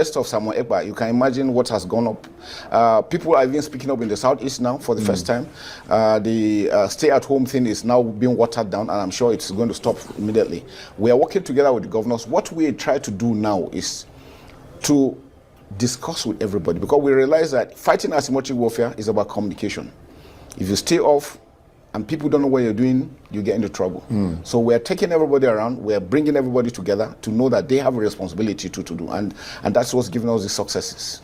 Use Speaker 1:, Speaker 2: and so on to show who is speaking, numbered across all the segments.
Speaker 1: of Samuel Èkpá, you can imagine what has gone up. People are even speaking up in the southeast now for the first time. The stay-at-home thing is now being watered down, and I'm sure it's going to stop immediately. We are working together with the governors. What we try to do now is to discuss with everybody, because we realize that fighting asymmetric warfare is about communication. If you stay off and people don't know what you're doing, you get into trouble. So we're taking everybody around, we're bringing everybody together to know that they have a responsibility to do, and that's what's giving us the successes.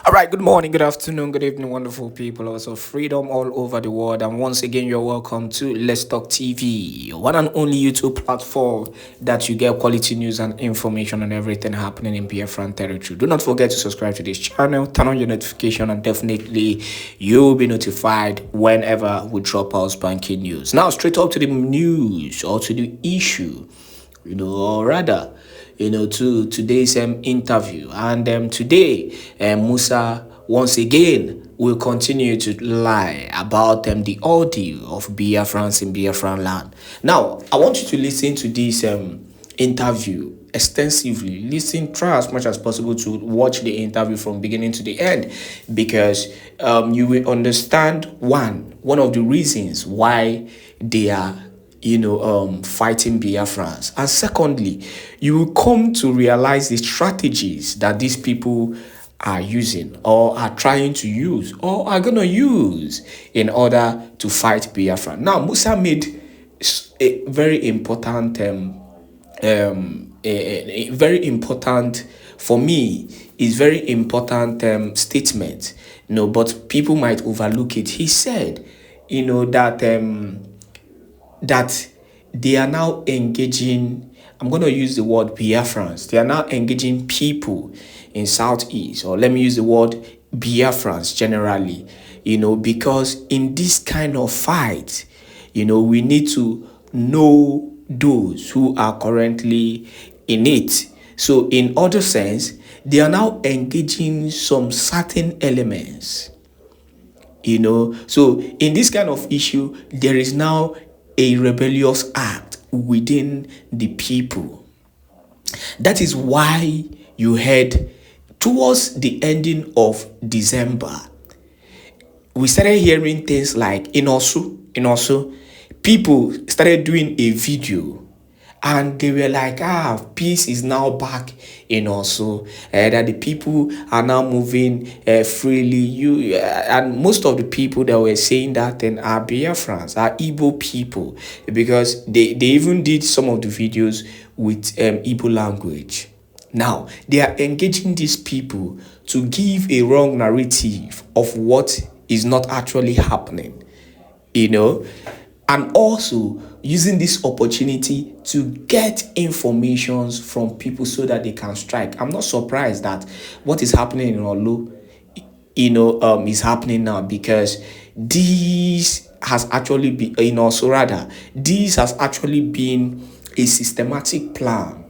Speaker 2: All right, good morning, good afternoon, good evening, wonderful people, also freedom all over the world. And once again, you're welcome to Let's Talk TV, one and only YouTube platform that you get quality news and information on everything happening in Biafran territory. Do not forget to subscribe to this channel, turn on your notification, and definitely you'll be notified whenever we drop our spanking news. Now, straight up to the news, or to the issue, or rather, to today's interview. And today, Musa once again will continue to lie about the ordeal of Biafrans in Biafran land. Now, I want you to listen to this interview extensively. Listen, try as much as possible to watch the interview from beginning to the end, because you will understand one of the reasons why they are fighting Biafrans. And secondly, you will come to realize the strategies that these people are using, or are trying to use, or are going to use in order to fight Biafra. Now, Musa made a very important, a very important, for me, is very important statement, but people might overlook it. He said, that they are now engaging, I'm going to use the word Biafrans, they are now engaging people in Southeast, or let me use the word Biafrans generally, because in this kind of fight, we need to know those who are currently in it. So in other sense, they are now engaging some certain elements, so in this kind of issue, there is now a rebellious act within the people. That is why you heard towards the ending of December, we started hearing things like in also people started doing a video, and they were like, peace is now back in also, that the people are now moving freely. And most of the people that were saying that then are Biafrans, are Igbo people, because they even did some of the videos with Igbo language. Now, they are engaging these people to give a wrong narrative of what is not actually happening, and also using this opportunity to get informations from people so that they can strike. I'm not surprised that what is happening in Olu, is happening now, because this has actually been, this has actually been a systematic plan,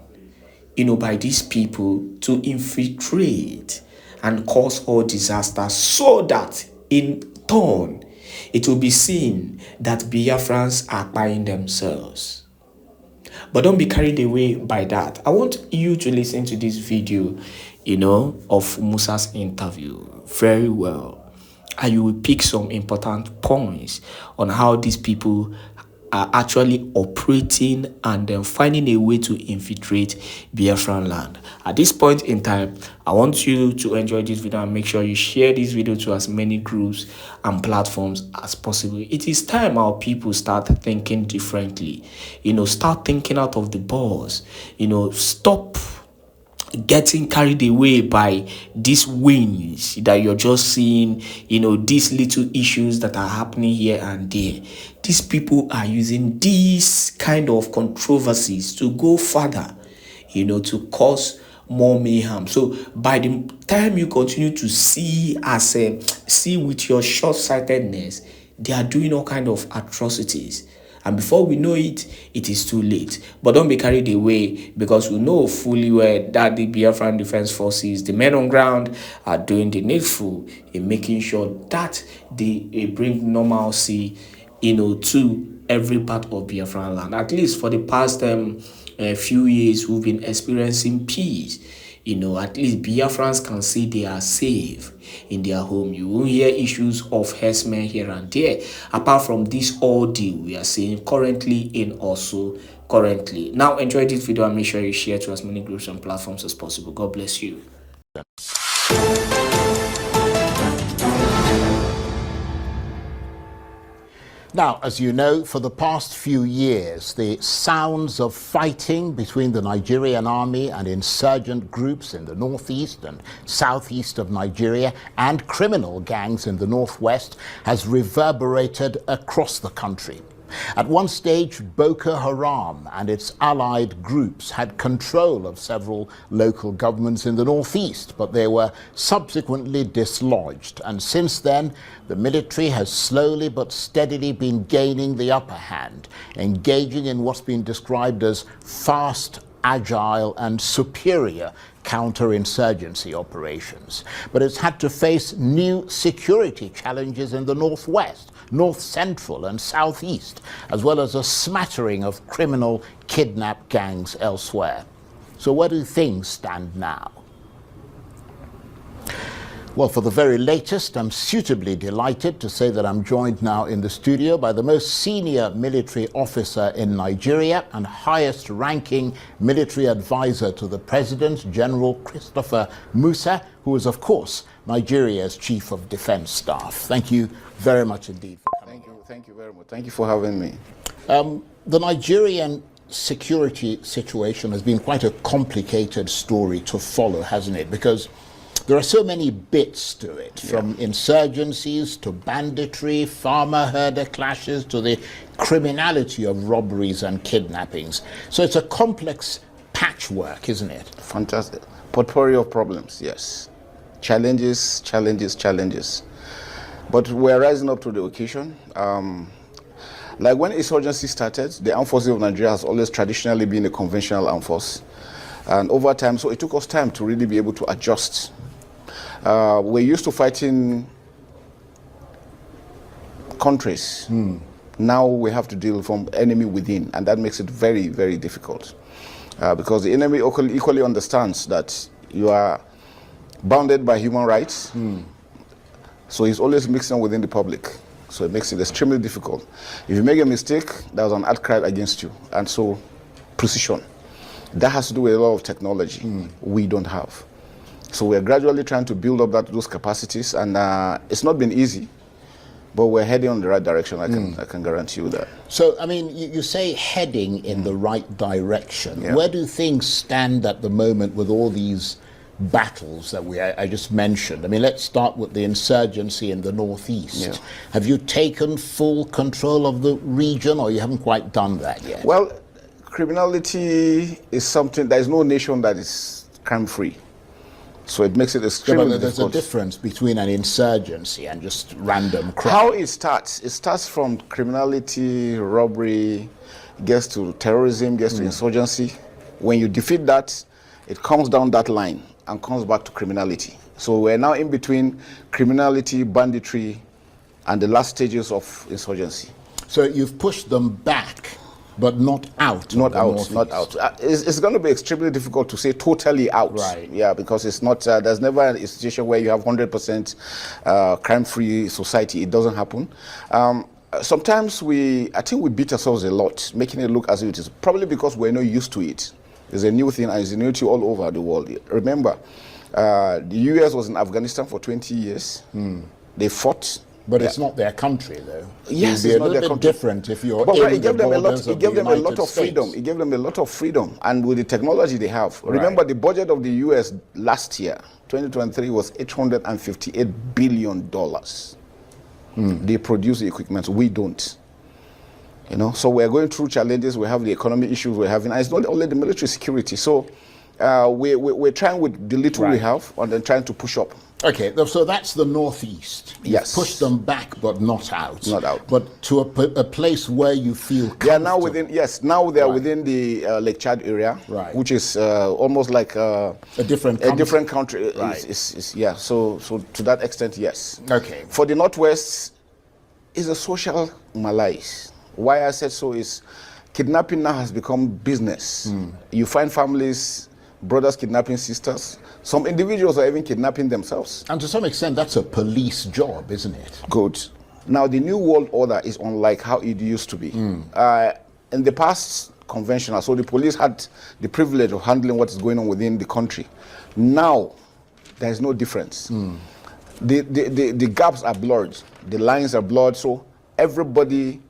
Speaker 2: by these people to infiltrate and cause all disaster, so that in turn, it will be seen that Biafrans are buying themselves. But don't be carried away by that. I want you to listen to this video, of Musa's interview very well. And you will pick some important points on how these people are actually operating and then finding a way to infiltrate Biafran land. At this point in time, I want you to enjoy this video and make sure you share this video to as many groups and platforms as possible. It is time our people start thinking differently. Start thinking out of the box. Stop getting carried away by these wins that you're just seeing, these little issues that are happening here and there. These people are using these kind of controversies to go further, to cause more mayhem. So by the time you continue to see with your short-sightedness, they are doing all kind of atrocities. And before we know it, it is too late. But don't be carried away, because we know fully well that the Biafran Defense Forces, the men on ground, are doing the needful in making sure that they bring normalcy, to every part of Biafran land. At least for the past few years, we've been experiencing peace, At least Biafrans can say they are safe in their home. You won't hear issues of herdsmen here and there. Apart from this ordeal we are seeing currently in also currently. Now enjoy this video and make sure you share to as many groups and platforms as possible. God bless you.
Speaker 3: Now, as you know, for the past few years, the sounds of fighting between the Nigerian army and insurgent groups in the northeast and southeast of Nigeria and criminal gangs in the northwest has reverberated across the country. At one stage, Boko Haram and its allied groups had control of several local governments in the northeast, but they were subsequently dislodged. And since then, the military has slowly but steadily been gaining the upper hand, engaging in what's been described as fast, agile and superior counterinsurgency operations. But it's had to face new security challenges in the northwest, north central and southeast, as well as a smattering of criminal kidnap gangs elsewhere. So where do things stand now? Well, for the very latest, I'm suitably delighted to say that I'm joined now in the studio by the most senior military officer in Nigeria and highest ranking military advisor to the President, General Christopher Musa, who is, of course, Nigeria's Chief of Defense Staff. Thank you very much indeed for coming.
Speaker 1: Thank you very much. Thank you for having me.
Speaker 3: The Nigerian security situation has been quite a complicated story to follow, hasn't it? Because there are so many bits to it, from insurgencies to banditry, farmer-herder clashes, to the criminality of robberies and kidnappings. So it's a complex patchwork, isn't it?
Speaker 1: Fantastic. Potpourri of problems, yes. Challenges, challenges, challenges. But we're rising up to the occasion. Like when insurgency started, the armed forces of Nigeria has always traditionally been a conventional armed force. And over time, so it took us time to really be able to adjust. We're used to fighting countries. Now we have to deal from enemy within, and that makes it very, very difficult. Because the enemy equally understands that you are bounded by human rights. So he's always mixing within the public. So it makes it extremely difficult. If you make a mistake, there's an outcry against you. And so precision. That has to do with a lot of technology we don't have. So we're gradually trying to build up those capacities, and it's not been easy, but we're heading in the right direction. I can guarantee you that.
Speaker 3: So, I mean, you say heading in the right direction.
Speaker 1: Yeah.
Speaker 3: Where do things stand at the moment with all these battles that I just mentioned? I mean, let's start with the insurgency in the northeast.
Speaker 1: Yeah.
Speaker 3: Have you taken full control of the region, or you haven't quite done that yet?
Speaker 1: Well, criminality is something, there is no nation that is crime-free. So it makes it extremely difficult.
Speaker 3: There's a difference between an insurgency and just random crime.
Speaker 1: How it starts from criminality, robbery, gets to terrorism, gets to insurgency. When you defeat that, it comes down that line and comes back to criminality. So we're now in between criminality, banditry, and the last stages of insurgency.
Speaker 3: So you've pushed them back, but not out.
Speaker 1: Not out. It's going to be extremely difficult to say totally out.
Speaker 3: Right.
Speaker 1: Yeah, because it's not. There's never a situation where you have 100% crime-free society. It doesn't happen. Sometimes I think we beat ourselves a lot, making it look as if it is. Probably because we're not used to it. It's a new thing, and it's a new thing all over the world. Remember, the US was in Afghanistan for 20 years. They fought.
Speaker 3: But it's not their country, though.
Speaker 1: Yes,
Speaker 3: it's
Speaker 1: not
Speaker 3: a little bit different if you're in the borders of the United States.
Speaker 1: It gave them a lot of freedom, and with the technology they have. Right. Remember, the budget of the US last year, 2023, was $858 billion. They produce the equipment, we don't. So we're going through challenges. We have the economic issues we're having, and it's not only the military security. So we're trying with the little we have, and then trying to push up.
Speaker 3: Okay, so that's the northeast.
Speaker 1: Yes.
Speaker 3: Push them back, but not out.
Speaker 1: Not out.
Speaker 3: But to a place where you feel comfortable.
Speaker 1: They are now within. Yes, now they are within the Lake Chad area,
Speaker 3: right,
Speaker 1: which is almost like a
Speaker 3: different country.
Speaker 1: A different country.
Speaker 3: Right.
Speaker 1: Yeah. So to that extent, yes.
Speaker 3: Okay.
Speaker 1: For the northwest, is a social malaise. Why I said so is, kidnapping now has become business. You find families, brothers kidnapping sisters, Some individuals are even kidnapping themselves.
Speaker 3: And to some extent, that's a police job, isn't it?
Speaker 1: Good. Now, the new world order is unlike how it used to be. In the past, conventional, so the police had the privilege of handling what is going on within the country. Now, there is no difference. The gaps are blurred, the lines are blurred, so everybody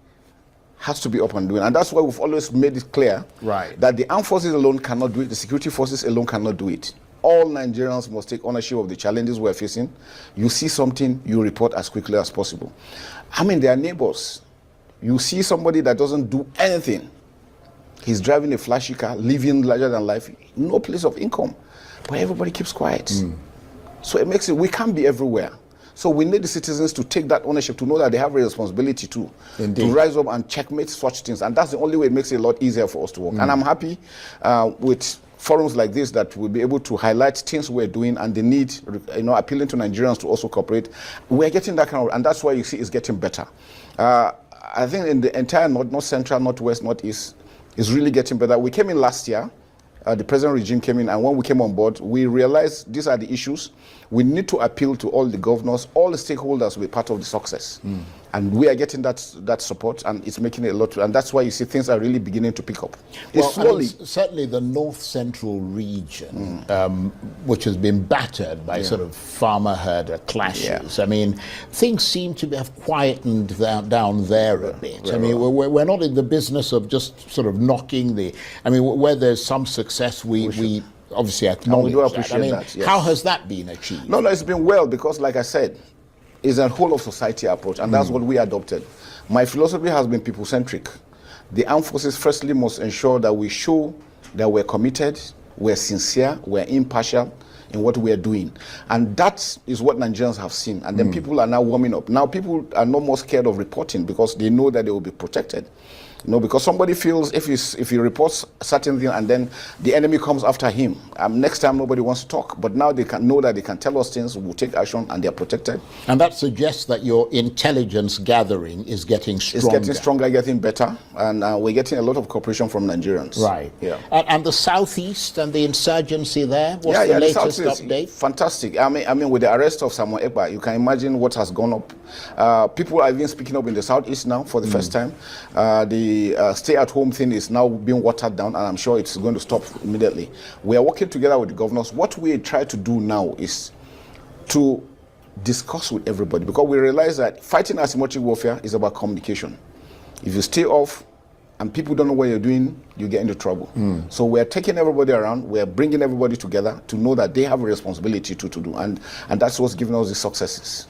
Speaker 1: has to be up and doing. And that's why we've always made it clear that the armed forces alone cannot do it, the security forces alone cannot do it. All Nigerians must take ownership of the challenges we're facing. You see something, you report as quickly as possible. I mean, they are neighbors. You see somebody that doesn't do anything. He's driving a flashy car, living larger than life, no place of income. But everybody keeps quiet. So it makes it, we can't be everywhere. So we need the citizens to take that ownership, to know that they have a responsibility too, to rise up and checkmate such things. And that's the only way it makes it a lot easier for us to work. And I'm happy with forums like this that will be able to highlight things we're doing and the need, appealing to Nigerians to also cooperate. We're getting that kind of, and that's why you see it's getting better. I think in the entire North Central, Northwest, Northeast, is really getting better. We came in last year. The present regime came in, and when we came on board, we realized these are the issues. We need to appeal to all the governors, all the stakeholders to be part of the success. And we are getting that support, and it's making it a lot. And that's why you see things are really beginning to pick up.
Speaker 3: Well, slowly. Certainly the North Central region, which has been battered by sort of farmer-herder clashes. I mean, things seem to have quietened down there a bit. I mean, we're not in the business of just sort of knocking the... I mean, where there's some success, we obviously acknowledge that. I mean, how has that been achieved?
Speaker 1: No, it's been well, because like I said, it's a whole of society approach, and that's what we adopted. My philosophy has been people-centric. The armed forces firstly must ensure that we show that we're committed, we're sincere, we're impartial in what we're doing. And that is what Nigerians have seen. And then people are now warming up. Now people are no more scared of reporting, because they know that they will be protected. Because somebody feels if he reports certain thing and then the enemy comes after him, next time nobody wants to talk. But now they can know that they can tell us things, we'll take action, and they're protected.
Speaker 3: And that suggests that your intelligence gathering is getting stronger.
Speaker 1: It's getting stronger, getting better, and we're getting a lot of cooperation from Nigerians.
Speaker 3: Right. Yeah. And the southeast and the insurgency there, what's the latest update?
Speaker 1: Fantastic. I mean, with the arrest of Èkpá, you can imagine what has gone up. People are even speaking up in the southeast now for the first time. The stay-at-home thing is now being watered down, and I'm sure it's going to stop immediately. We are working together with the governors. What we try to do now is to discuss with everybody, because we realize that fighting asymmetric warfare is about communication. If you stay off and people don't know what you're doing, you get into trouble. So we're taking everybody around, we're bringing everybody together to know that they have a responsibility to do, and that's what's giving us the successes.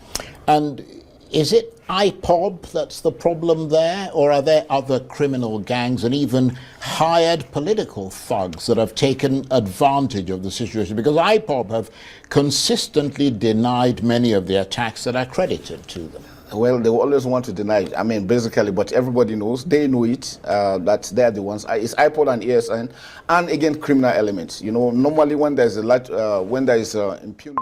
Speaker 3: And is it IPOB that's the problem there, or are there other criminal gangs and even hired political thugs that have taken advantage of the situation? Because IPOB have consistently denied many of the attacks that are credited to them.
Speaker 1: Well, they always want to deny it. I mean, basically, but everybody knows, they know it, that they're the ones. It's IPOD and ESN, and again, criminal elements. Normally when there's impunity,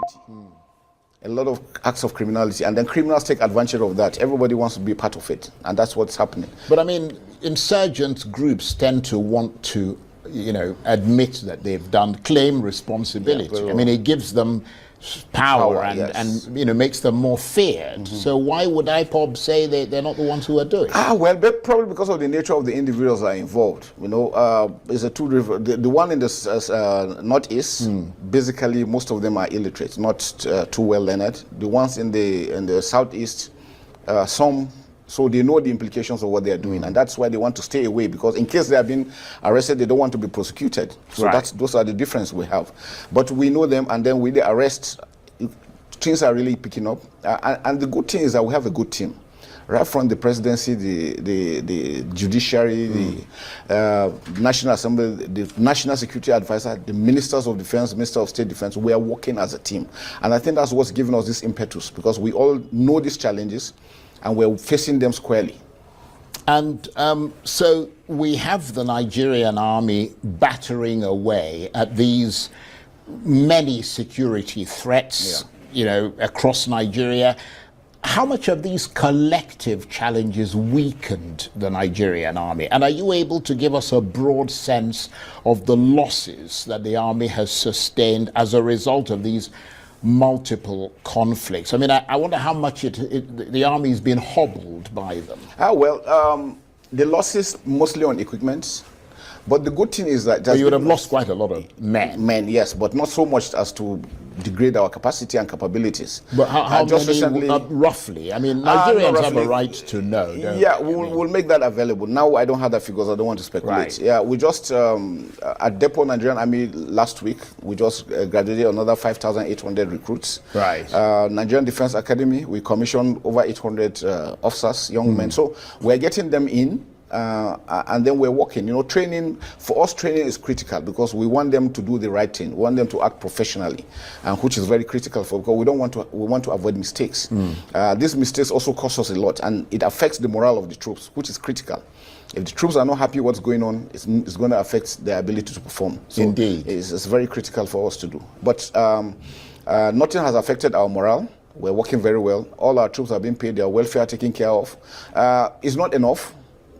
Speaker 1: a lot of acts of criminality, and then criminals take advantage of that. Everybody wants to be part of it, and that's what's happening.
Speaker 3: But I mean, insurgent groups tend to want to, admit that they've claim responsibility. I mean, it gives them power and makes them more feared. So why would IPOB say they're not the ones who are doing it?
Speaker 1: Well, probably because of the nature of the individuals that are involved. It's a the one in the northeast, basically most of them are illiterate, not too well learned. The ones in the southeast, so they know the implications of what they are doing, and that's why they want to stay away, because in case they have been arrested, they don't want to be prosecuted. So those are the difference we have. But we know them, and then with the arrest, things are really picking up. And the good thing is that we have a good team. Right from the presidency, the judiciary, the National Assembly, the National Security Advisor, the Ministers of Defense, Minister of State Defense, we are working as a team. And I think that's what's given us this impetus, because we all know these challenges, and we're facing them squarely.
Speaker 3: And so we have the Nigerian army battering away at these many security threats, across Nigeria. how much of these collective challenges weakened the Nigerian army? And are you able to give us a broad sense of the losses that the army has sustained as a result of these multiple conflicts? I mean, I wonder how much the army has been hobbled by them.
Speaker 1: The losses mostly on equipment. But the good thing is that...
Speaker 3: you would have lost quite a lot of men.
Speaker 1: Men, yes, but not so much as to degrade our capacity and capabilities.
Speaker 3: But how many, recently, roughly? I mean, Nigerians have a right to know.
Speaker 1: Yeah, we'll make that available. Now I don't have the figures. I don't want to speculate.
Speaker 3: Right.
Speaker 1: Yeah, we just, at Depot Nigerian Army last week, we just graduated another 5,800 recruits.
Speaker 3: Right.
Speaker 1: Nigerian Defense Academy, we commissioned over 800 officers, young men. So we're getting them in. And then we're working. You know, training, for us, training is critical because we want them to do the right thing. We want them to act professionally, which is very critical because we want to avoid mistakes. These mistakes also cost us a lot, and it affects the morale of the troops, which is critical. If the troops are not happy what's going on, it's going to affect their ability to perform. So
Speaker 3: indeed.
Speaker 1: It's very critical for us to do. But nothing has affected our morale. We're working very well. All our troops are being paid, their welfare taken care of. It's not enough.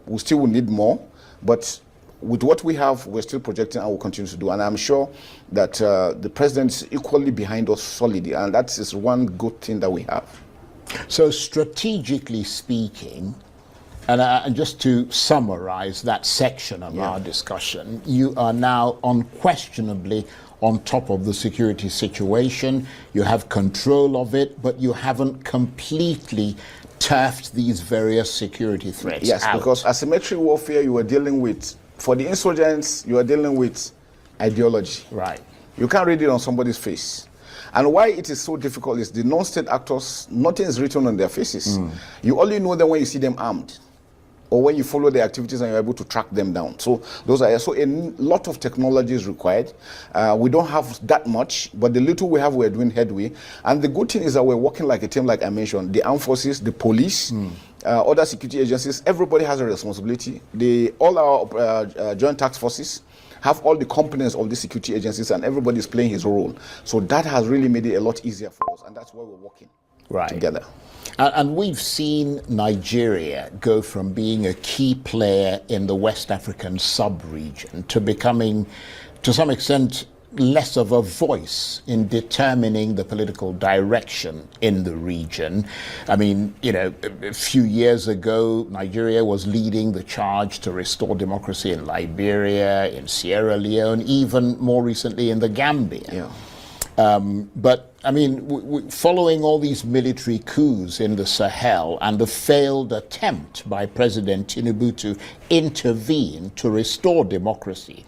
Speaker 1: We still will need more, but with what we have, we're still projecting and will continue to do. And I'm sure that the president is equally behind us solidly, and that is one good thing that we have.
Speaker 3: So strategically speaking, and just to summarize that section of our discussion, you are now unquestionably on top of the security situation. You have control of it, but you haven't completely turfed these various security threats out.
Speaker 1: Because asymmetric warfare, you are dealing with, for the insurgents, you are dealing with ideology.
Speaker 3: Right.
Speaker 1: You can't read it on somebody's face. And why it is so difficult is the non-state actors, nothing is written on their faces. You only know them when you see them armed, or when you follow their activities and you're able to track them down. So a lot of technology is required. We don't have that much, but the little we have, we're doing headway. And the good thing is that we're working like a team, like I mentioned. The armed forces, the police, other security agencies, everybody has a responsibility. All our joint task forces have all the components of the security agencies, and everybody is playing his role. So that has really made it a lot easier for us, and that's why we're working together.
Speaker 3: And we've seen Nigeria go from being a key player in the West African sub-region to becoming, to some extent, less of a voice in determining the political direction in the region. I mean, you know, a few years ago, Nigeria was leading the charge to restore democracy in Liberia, in Sierra Leone, even more recently in the Gambia.
Speaker 1: Yeah.
Speaker 3: But I mean, following all these military coups in the Sahel and the failed attempt by President Tinubu to intervene to restore democracy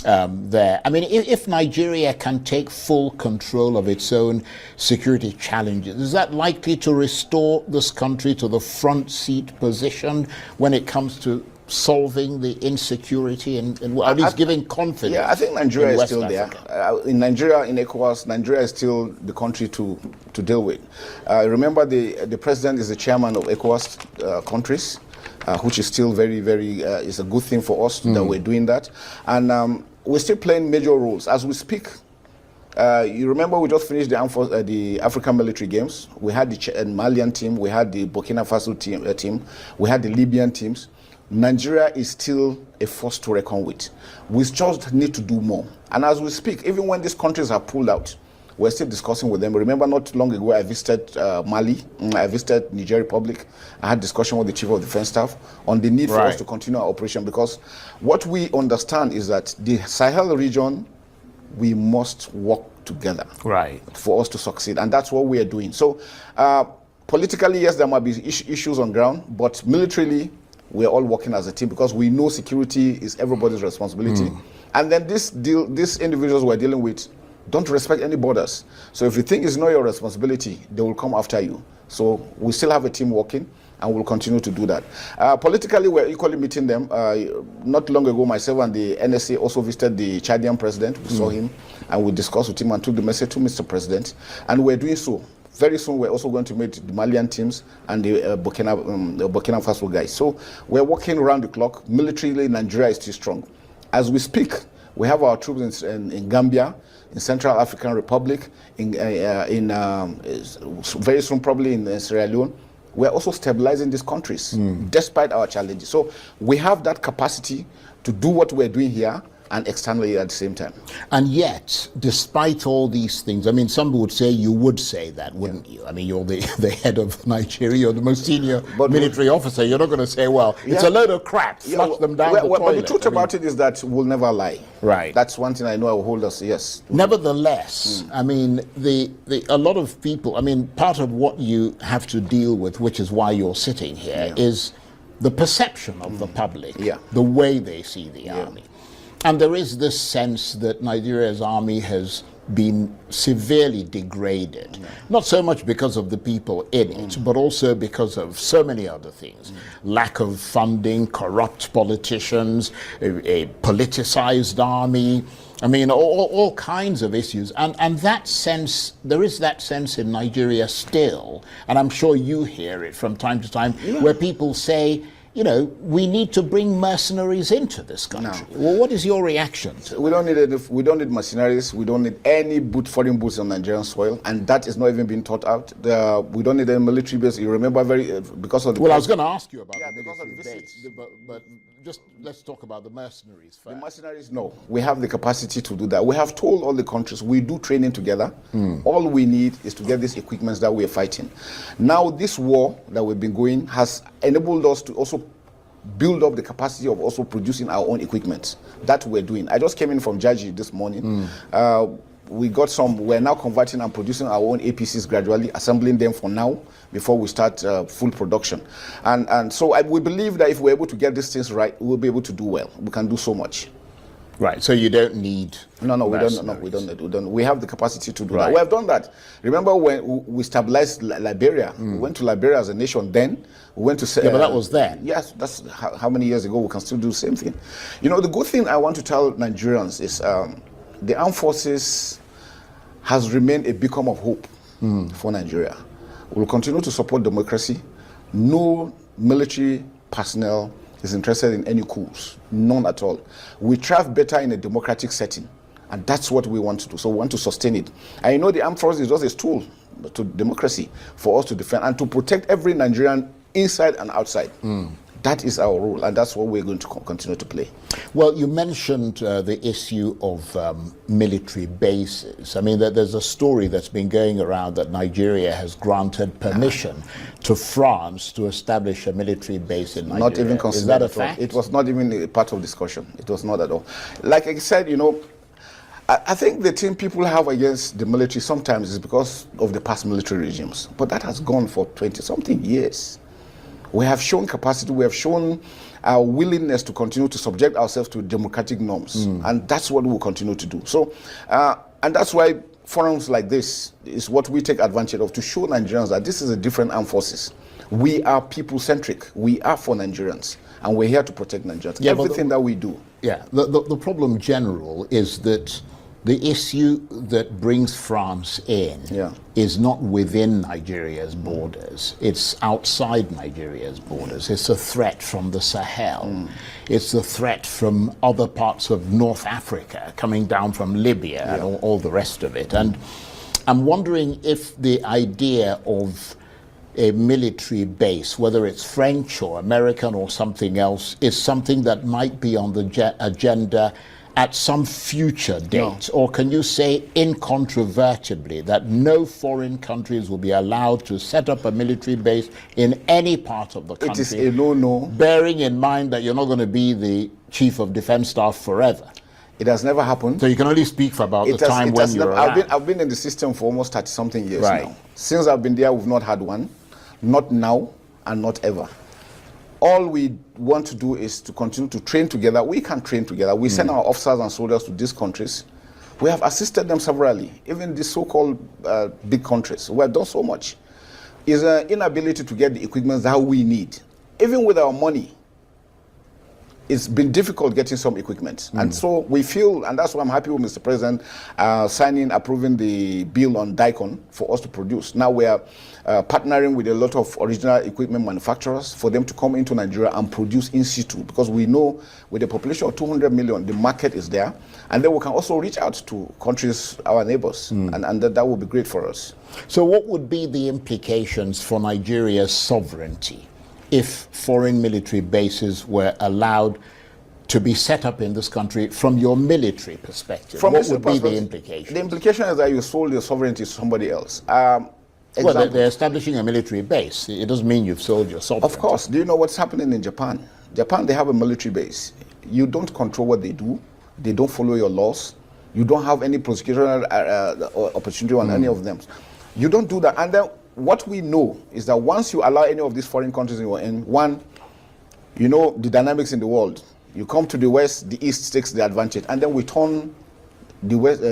Speaker 3: there, I mean, if Nigeria can take full control of its own security challenges, is that likely to restore this country to the front seat position when it comes to solving the insecurity and at least giving confidence?
Speaker 1: Yeah, I think Nigeria is still
Speaker 3: Africa.
Speaker 1: there. In Nigeria, in Èkpá, Nigeria is still the country to deal with. Remember, the president is the chairman of Èkpá countries, which is still very, very, is a good thing for us that we're doing that. And we're still playing major roles. As we speak, you remember we just finished the African military games. We had the Malian team, we had the Burkina Faso team, we had the Libyan teams. Nigeria is still a force to reckon with. We just need to do more. And as we speak, even when these countries are pulled out, we're still discussing with them. Remember, not long ago, I visited Mali, I visited Niger Republic. I had discussion with the Chief of Defense Staff on the need for us to continue our operation, because what we understand is that the Sahel region, we must work together for us to succeed, and that's what we are doing. So politically, yes, there might be issues on ground, but militarily, we're all working as a team because we know security is everybody's responsibility. And then these individuals we're dealing with don't respect any borders. So if you think it's not your responsibility, they will come after you. So we still have a team working, and we'll continue to do that. Politically, we're equally meeting them. Not long ago, myself and the NSA also visited the Chadian president. We saw him, and we discussed with him and took the message to Mr. President. And we're doing so. Very soon, we're also going to meet the Malian teams and the Burkina Faso guys. So we're working around the clock. Militarily, Nigeria is still strong. As we speak, We have our troops in Gambia, in Central African Republic, very soon probably in Sierra Leone. We're also stabilizing these countries despite our challenges. So we have that capacity to do what we're doing here and externally at the same time.
Speaker 3: And yet, despite all these things, I mean, some would say you would say that, wouldn't you? I mean, you're the head of Nigeria, you're the most senior military officer. You're not going to say, well, it's a load of crap, flush them down the toilet.
Speaker 1: But the truth about it is that we'll never lie.
Speaker 3: Right.
Speaker 1: That's one thing I know will hold us, yes.
Speaker 3: Nevertheless, I mean, a lot of people, I mean, part of what you have to deal with, which is why you're sitting here, is the perception of the public, the way they see the army. And there is this sense that Nigeria's army has been severely degraded, not so much because of the people in it, but also because of so many other things. Lack of funding, corrupt politicians, a politicized army, I mean, all kinds of issues. And that sense, there is that sense in Nigeria still, and I'm sure you hear it from time to time, where people say, you know, we need to bring mercenaries into this country. No. Well, what is your reaction to that?
Speaker 1: We don't need mercenaries. We don't need any foreign boots on Nigerian soil, and that is not even being thought out. We don't need any military base. You remember because of the...
Speaker 3: Well, I was going to ask you about the military base, but just let's talk about the mercenaries first.
Speaker 1: The mercenaries, no. We have the capacity to do that. We have told all the countries we do training together. All we need is to get these equipments that we're fighting. Now, this war that we've been going has enabled us to also build up the capacity of also producing our own equipment. That we're doing. I just came in from Jaji this morning. We're now converting and producing our own APCs gradually, assembling them for now before we start full production. And so we believe that if we're able to get these things right, we'll be able to do well. We can do so much.
Speaker 3: Right, so you don't need...
Speaker 1: No, we don't. We have the capacity to do that. We have done that. Remember when we stabilized Liberia? We went to Liberia as a nation then. We went to...
Speaker 3: but that was then.
Speaker 1: Yes, that's how many years ago. We can still do the same thing. You know, the good thing I want to tell Nigerians is the armed forces has remained a beacon of hope for Nigeria. We'll continue to support democracy. No military personnel is interested in any coups, none at all. We thrive better in a democratic setting, and that's what we want to do. So we want to sustain it. And you know, the armed forces is just a tool to democracy for us to defend and to protect every Nigerian inside and outside. That is our role, and that's what we're going to continue to play.
Speaker 3: Well, you mentioned the issue of military bases. I mean, there's a story that's been going around that Nigeria has granted permission to France to establish a military base in Nigeria.
Speaker 1: Not even considered.
Speaker 3: Is that a fact?
Speaker 1: It was not even a part of discussion. It was not at all. Like I said, you know, I think the thing people have against the military sometimes is because of the past military regimes. But that has gone for 20-something years. We have shown capacity, we have shown our willingness to continue to subject ourselves to democratic norms. And that's what we'll continue to do. So, and that's why forums like this is what we take advantage of, to show Nigerians that this is a different armed forces. We are people-centric. We are for Nigerians. And we're here to protect Nigerians. Everything that we do.
Speaker 3: Yeah, the problem general is that the issue that brings France in is not within Nigeria's borders. It's outside Nigeria's borders. It's a threat from the Sahel. It's a threat from other parts of North Africa, coming down from Libya and all the rest of it. And I'm wondering if the idea of a military base, whether it's French or American or something else, is something that might be on the agenda at some future date? Or can you say incontrovertibly that no foreign countries will be allowed to set up a military base in any part of the country?
Speaker 1: It is a no-no.
Speaker 3: Bearing in mind that you're not going to be the chief of defense staff forever.
Speaker 1: It has never happened.
Speaker 3: So you can only speak for about the time when you're around.
Speaker 1: I've been in the system for almost 30-something years now. Since I've been there, we've not had one. Not now and not ever. All we want to do is to continue to train together. We can train together. We send our officers and soldiers to these countries. We have assisted them severally, even these so-called big countries. We have done so much. It's an inability to get the equipment that we need. Even with our money, it's been difficult getting some equipment. And so we feel, and that's why I'm happy with Mr. President approving the bill on DICON for us to produce. Now we are partnering with a lot of original equipment manufacturers for them to come into Nigeria and produce in situ, because we know with a population of 200 million, the market is there. And then we can also reach out to countries, our neighbors, and that would be great for us.
Speaker 3: So what would be the implications for Nigeria's sovereignty if foreign military bases were allowed to be set up in this country from your military perspective? What would be the implication?
Speaker 1: The implication is that you sold your sovereignty to somebody else.
Speaker 3: Well, they're establishing a military base. It doesn't mean you've sold your sovereignty.
Speaker 1: Of course. Do you know what's happening in Japan? Japan, they have a military base. You don't control what they do. They don't follow your laws. You don't have any prosecutorial opportunity on any of them. You don't do that. And then what we know is that once you allow any of these foreign countries in, one, you know the dynamics in the world. You come to the West, the East takes the advantage, and then we turn the West,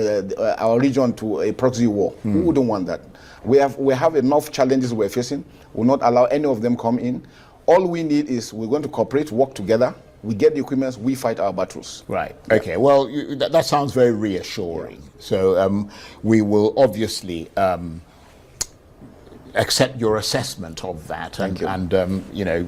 Speaker 1: our region to a proxy war. Who wouldn't want that? We have enough challenges we're facing. We'll not allow any of them come in. All we need is we're going to cooperate, work together. We get the equipment, we fight our battles.
Speaker 3: Right. Okay. Well, that sounds very reassuring. Yeah. So we will obviously accept your assessment of that and you know,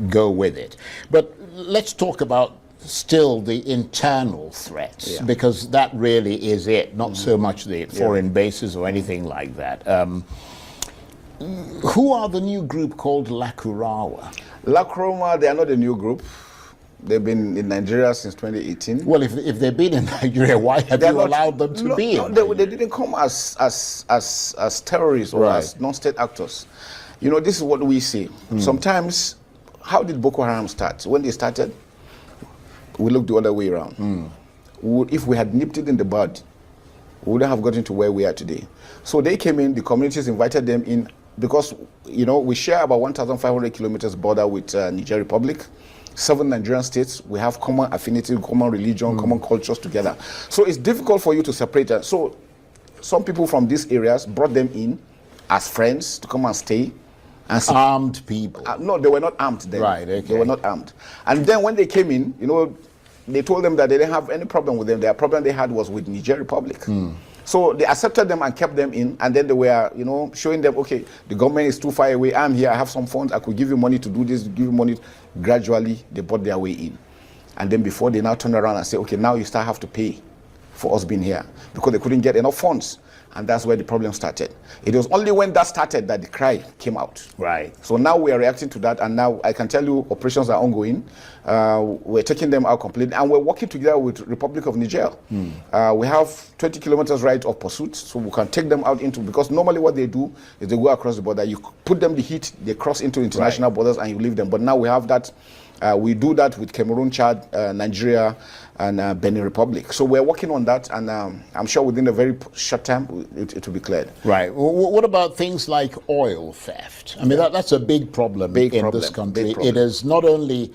Speaker 3: go with it. But let's talk about still the internal threats, because that really is it, not so much the foreign bases or anything like that. Who are the new group called Lakurawa?
Speaker 1: Lakurawa, they are not a new group. They've been in Nigeria since 2018.
Speaker 3: Well, if they've been in Nigeria, why have you allowed them to be?
Speaker 1: No, they didn't come as terrorists or as non-state actors. You know, this is what we see. Sometimes, how did Boko Haram start? When they started, we looked the other way around. If we had nipped it in the bud, we wouldn't have gotten to where we are today. So they came in, the communities invited them in, because, you know, we share about 1,500 kilometers border with Niger Republic. 7 Nigerian states, we have common affinity, common religion, common cultures together. So it's difficult for you to separate that. So some people from these areas brought them in as friends to come and stay. And
Speaker 3: armed people?
Speaker 1: No, they were not armed then.
Speaker 3: Right, okay.
Speaker 1: They were not armed. And then when they came in, you know, they told them that they didn't have any problem with them. Their problem they had was with Niger Republic. So they accepted them and kept them in, and then they were, you know, showing them, okay, the government is too far away, I'm here, I have some funds, I could give you money to do this, give you money. Gradually, they bought their way in. And then before they now turn around and say, okay, now you start have to pay for us being here, because they couldn't get enough funds. And that's where the problem started. It was only when that started that the cry came out. Right. So now we are reacting to that, and now I can tell you operations are ongoing. We're taking them out completely, and we're working together with Republic of Niger. We have 20 kilometers right of pursuit, so we can take them out into, because normally what they do is they go across the border, you put them the heat, they cross into international borders, and you leave them. But now we have that. We do that with Cameroon, Chad, Nigeria, and Benin Republic. So we're working on that, and I'm sure within a very short time it will be cleared.
Speaker 3: Right. What about things like oil theft? I mean, that's a big problem in this country. It is not only,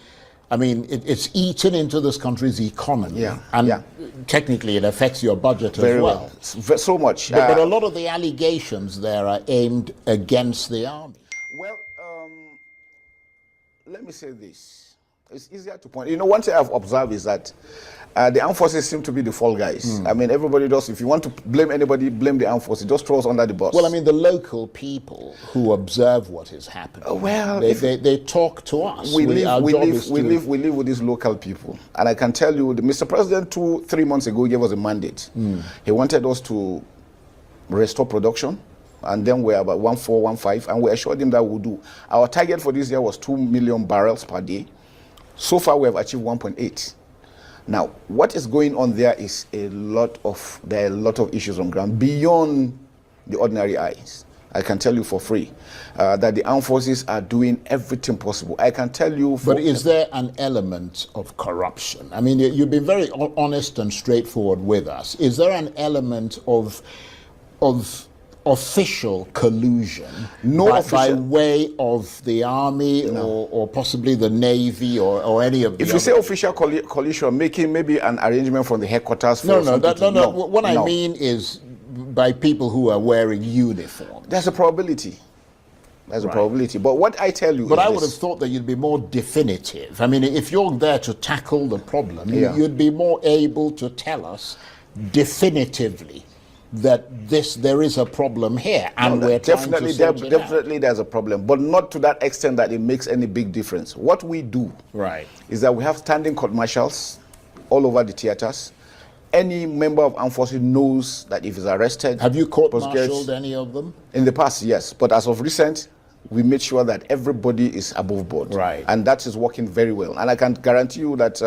Speaker 3: I mean, it's eaten into this country's economy, and technically it affects your budget as well.
Speaker 1: So much.
Speaker 3: But a lot of the allegations there are aimed against the army.
Speaker 1: Well, let me say this. It's easier to point. You know, one thing I've observed is that the armed forces seem to be the fall guys. I mean, everybody does. If you want to blame anybody, blame the armed forces. Just throw us under the bus.
Speaker 3: Well, I mean, the local people who observe what is happening.
Speaker 1: Well,
Speaker 3: they talk to us.
Speaker 1: We live with these local people, and I can tell you, Mr. President 2-3 months ago gave us a mandate. He wanted us to restore production. And then we're about 1.4, 1.5, and we assured him that we'll do. Our target for this year was 2 million barrels per day. So far, we have achieved 1.8. Now, what is going on there is there are a lot of issues on ground beyond the ordinary eyes. I can tell you for free that the armed forces are doing everything possible. I can tell you.
Speaker 3: But is there an element of corruption? I mean, you've been very honest and straightforward with us. Is there an element of official collusion by way of the army or possibly the navy or any of the
Speaker 1: If you say official collusion, making maybe an arrangement from the headquarters
Speaker 3: for No. What I mean is by people who are wearing uniform.
Speaker 1: There's a probability. There's a probability. But what I tell you
Speaker 3: But
Speaker 1: is
Speaker 3: I would have thought that you'd be more definitive. I mean, if you're there to tackle the problem, you'd be more able to tell us definitively that there is a problem here, and we're
Speaker 1: definitely
Speaker 3: trying to sort it out.
Speaker 1: definitely there's a problem, but not to that extent that it makes any big difference. What we do is that we have standing court martials all over the theaters. Any member of armed forces knows that if he's arrested.
Speaker 3: Have you court-martialed any of them?
Speaker 1: In the past, yes, but as of recent, we made sure that everybody is above board, and that is working very well. And I can guarantee you that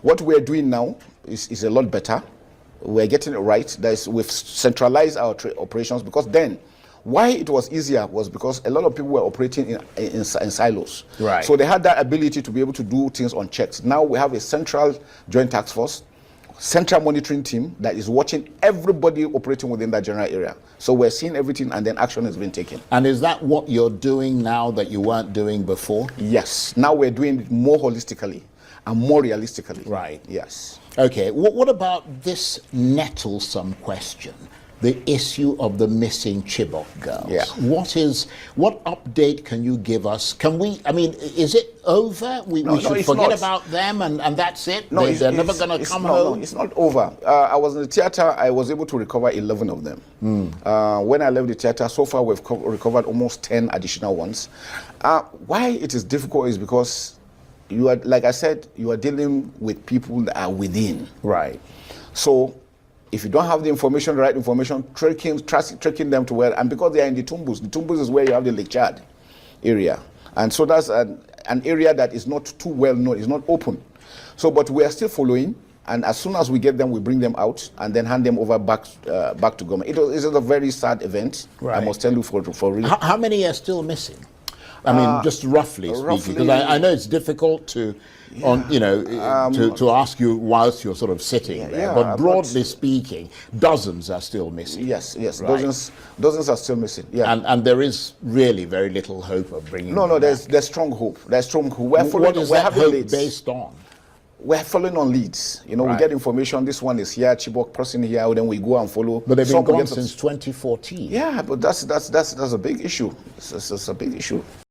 Speaker 1: what we're doing now is a lot better. We're getting it right. We've centralized our operations, because then why it was easier was because a lot of people were operating in silos. So they had that ability to be able to do things unchecked. Now we have a central joint task force, central monitoring team that is watching everybody operating within that general area. So we're seeing everything, and then action has been taken.
Speaker 3: And is that what you're doing now that you weren't doing before?
Speaker 1: Yes. Now we're doing it more holistically and more realistically. Yes.
Speaker 3: Okay, what about this nettlesome question, the issue of the missing Chibok girls? What update can you give us? Is it over? We should forget about them and that's it?
Speaker 1: No,
Speaker 3: they're never going to come home?
Speaker 1: No, it's not over. I was in the theater. I was able to recover 11 of them. When I left the theater, so far we've recovered almost 10 additional ones. Why it is difficult is because you are, like I said, you are dealing with people that are within. So if you don't have the information, the right information, tracking them to where, and because they are in the Tumbus is where you have the Lake Chad area. And so that's an area that is not too well known, it's not open. So, but we are still following, and as soon as we get them, we bring them out and then hand them over back to government. It is a very sad event, I must tell you, for real.
Speaker 3: How many are still missing? I mean, just roughly speaking, because I know it's difficult to ask you whilst you're sort of sitting there, but broadly speaking, dozens are still missing.
Speaker 1: Yes, dozens are still missing.
Speaker 3: And there is really very little hope of bringing them back.
Speaker 1: There's strong hope. There's strong hope.
Speaker 3: What is that hope based on?
Speaker 1: We're following on leads. We get information. This one is here, Chibok person here. Then we go and follow.
Speaker 3: But they've been gone since 2014.
Speaker 1: Yeah, but that's a big issue. It's a big issue.